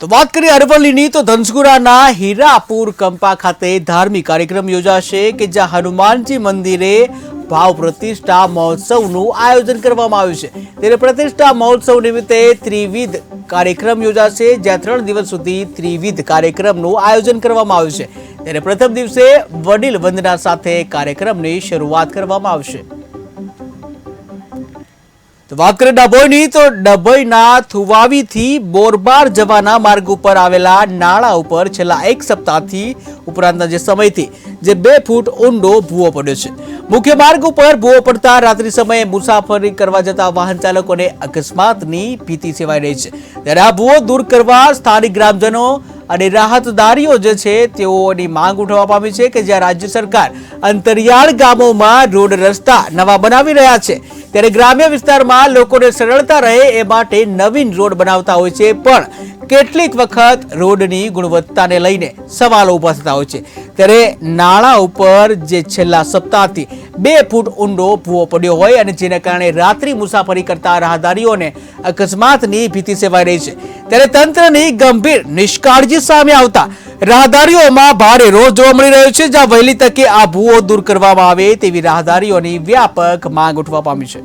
તો વાત કરીએ અરવલ્લીની તો ધનસુરાના હીરાપુર કંપા ખાતે ધાર્મિક કાર્યક્રમ યોજાશે કે જ્યાં હનુમાનજી મંદિરે ભાવ પ્રતિષ્ઠા મહોત્સવનું આયોજન કરવામાં આવ્યું છે। ત્યારે પ્રતિષ્ઠા મહોત્સવ નિમિત્તે ત્રિવિધ કાર્યક્રમ યોજાશે, જ્યાં 3 દિવસ સુધી ત્રિવિધ કાર્યક્રમનું આયોજન કરવામાં આવ્યું છે। ત્યારે પ્રથમ દિવસે વડીલ વંદના સાથે કાર્યક્રમની શરૂઆત કરવામાં આવશે। તો વાત કરીએ ડભોઈની તો ડભોઈના થુવાવીથી બોરબાર જવાના માર્ગ ઉપર આવેલા નાળા ઉપર છેલ્લા 1 સપ્તાહથી ઉપરાંતના જે સમયથી જે 2 ફૂટ ઊંડો ભૂવો પડ્યો છે। મુખ્ય માર્ગ ઉપર ભૂવો પડતા રાત્રિ સમયે મુસાફરી કરવા જતા વાહન ચાલકોને અકસ્માતની ભીતિ સેવાઈ રહી છે। ત્યારે આ ભૂવો દૂર કરવા સ્થાનિક ગ્રામજનો અને રાહતદારીઓ જે છે તેઓની માંગ ઉઠવા પામી છે કે જ્યાં રાજ્ય સરકાર અંતરિયાળ ગામોમાં રોડ રસ્તા નવા બનાવી રહ્યા છે, ત્યારે ગ્રામ્ય વિસ્તારમાં લોકોને સરળતા રહે એ માટે નવીન રોડ બનાવતા હોય છે, પણ કેટલીક વખત રોડની ગુણવત્તાને લઈને સવાલો ઊભા થતા હોય છે। ત્યારે નાળા ઉપર જે છેલ્લા સપ્તાહથી 2 ફૂટ ઊંડો ભૂવો પડ્યો હોય અને જેના કારણે રાત્રિ મુસાફરી કરતા રાહદારીઓને અકસ્માતની ભીતિ સેવાઈ રહી છે। ત્યારે તંત્રની ગંભીર નિષ્કાળજી સામે આવતા રાહદારીઓમાં ભારે રોષ જોવા મળી રહ્યો છે, જ્યાં વહેલી તકે આ ભૂવો દૂર કરવામાં આવે તેવી રાહદારીઓની વ્યાપક માંગ ઉઠવા પામી છે।